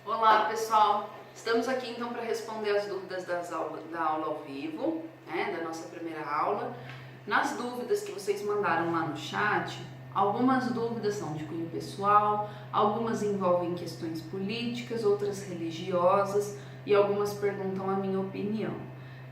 Olá pessoal, estamos aqui então para responder as dúvidas da aula ao vivo, da nossa primeira aula. Nas dúvidas que vocês mandaram lá no chat, algumas dúvidas são de cunho pessoal, algumas envolvem questões políticas, outras religiosas e algumas perguntam a minha opinião.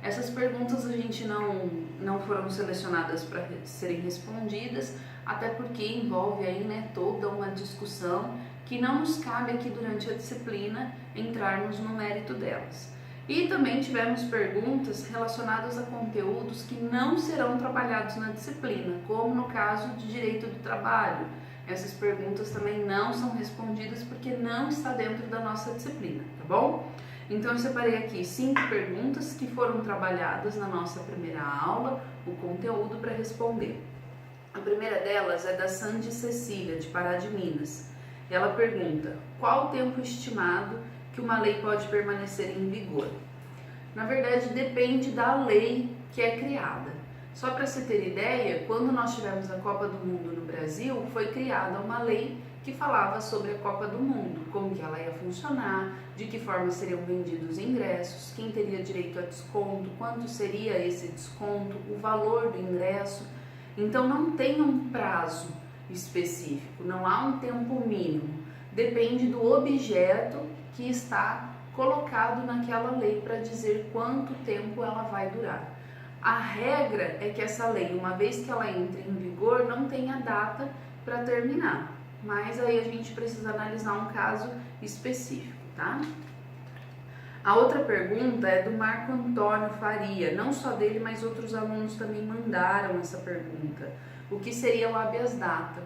Essas perguntas a gente não foram selecionadas para serem respondidas, até porque envolve aí, toda uma discussão que não nos cabe aqui durante a disciplina entrarmos no mérito delas. E também tivemos perguntas relacionadas a conteúdos que não serão trabalhados na disciplina, como no caso de direito do trabalho. Essas perguntas também não são respondidas porque não está dentro da nossa disciplina, tá bom? Então eu separei aqui 5 perguntas que foram trabalhadas na nossa primeira aula, o conteúdo para responder. A primeira delas é da Sandy Cecília, de Pará de Minas. Ela pergunta: qual o tempo estimado que uma lei pode permanecer em vigor? Na verdade, depende da lei que é criada. Só para você ter ideia, quando nós tivemos a Copa do Mundo no Brasil, foi criada uma lei que falava sobre a Copa do Mundo, como que ela ia funcionar, de que forma seriam vendidos os ingressos, quem teria direito a desconto, quanto seria esse desconto, o valor do ingresso. Então não tem um prazo específico, não há um tempo mínimo, depende do objeto que está colocado naquela lei para dizer quanto tempo ela vai durar. A regra é que essa lei, uma vez que ela entre em vigor, não tenha data para terminar, mas aí a gente precisa analisar um caso específico, tá? A outra pergunta é do Marco Antônio Faria, não só dele, mas outros alunos também mandaram essa pergunta. O que seria o habeas data?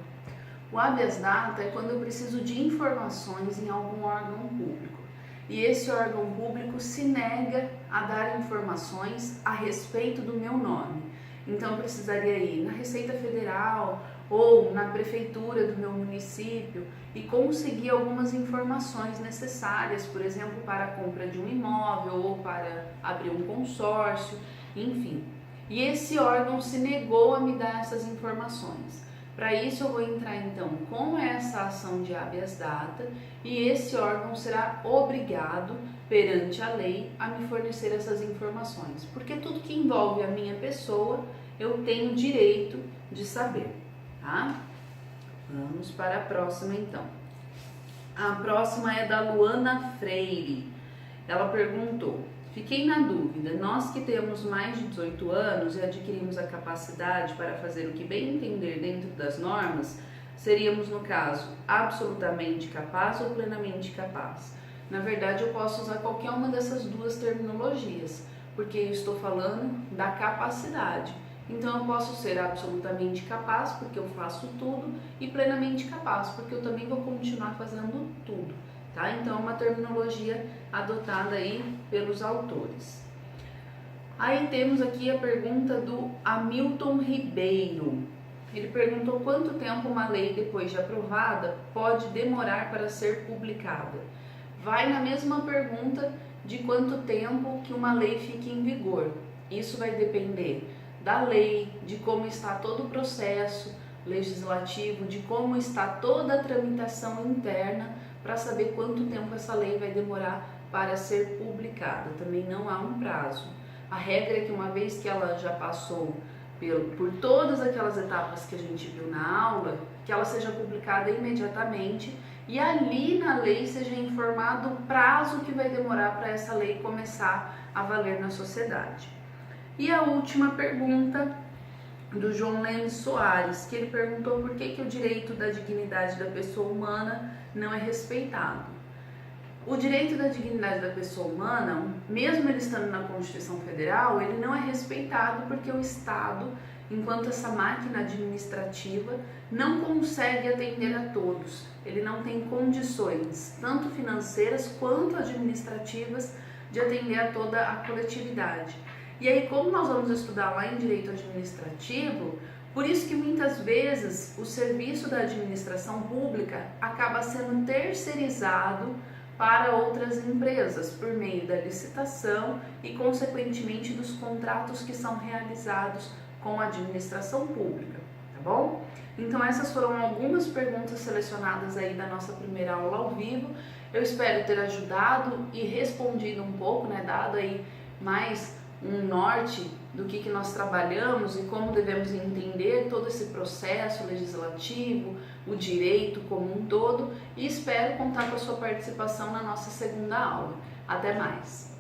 O habeas data é quando eu preciso de informações em algum órgão público e esse órgão público se nega a dar informações a respeito do meu nome. Então eu precisaria ir na Receita Federal ou na prefeitura do meu município e conseguir algumas informações necessárias, por exemplo, para a compra de um imóvel ou para abrir um consórcio, enfim. E esse órgão se negou a me dar essas informações. Para isso eu vou entrar então com essa ação de habeas data e esse órgão será obrigado perante a lei a me fornecer essas informações, porque tudo que envolve a minha pessoa eu tenho direito de saber, tá? Vamos para a próxima então. A próxima é da Luana Freire. Ela perguntou: fiquei na dúvida, nós que temos mais de 18 anos e adquirimos a capacidade para fazer o que bem entender dentro das normas, seríamos, no caso, absolutamente capaz ou plenamente capaz? Na verdade, eu posso usar qualquer uma dessas duas terminologias, porque eu estou falando da capacidade. Então, eu posso ser absolutamente capaz, porque eu faço tudo, e plenamente capaz, porque eu também vou continuar fazendo tudo. Tá? Então, é uma terminologia adotada aí pelos autores. Aí temos aqui a pergunta do Hamilton Ribeiro. Ele perguntou quanto tempo uma lei, depois de aprovada, pode demorar para ser publicada. Vai na mesma pergunta de quanto tempo que uma lei fique em vigor. Isso vai depender da lei, de como está todo o processo legislativo, de como está toda a tramitação interna, para saber quanto tempo essa lei vai demorar para ser publicada. Também não há um prazo. A regra é que uma vez que ela já passou por todas aquelas etapas que a gente viu na aula, que ela seja publicada imediatamente e ali na lei seja informado o prazo que vai demorar para essa lei começar a valer na sociedade. E a última pergunta do João Leme Soares, que ele perguntou por que o direito da dignidade da pessoa humana não é respeitado. O direito da dignidade da pessoa humana, mesmo ele estando na Constituição Federal, ele não é respeitado porque o Estado, enquanto essa máquina administrativa, não consegue atender a todos. Ele não tem condições, tanto financeiras quanto administrativas, de atender a toda a coletividade. E aí, como nós vamos estudar lá em Direito Administrativo, por isso que muitas vezes o serviço da administração pública acaba sendo terceirizado para outras empresas, por meio da licitação e, consequentemente, dos contratos que são realizados com a administração pública, tá bom? Então essas foram algumas perguntas selecionadas aí da nossa primeira aula ao vivo. Eu espero ter ajudado e respondido um pouco, né, dado aí mais um norte do que nós trabalhamos e como devemos entender todo esse processo legislativo, o direito como um todo, e espero contar com a sua participação na nossa segunda aula. Até mais!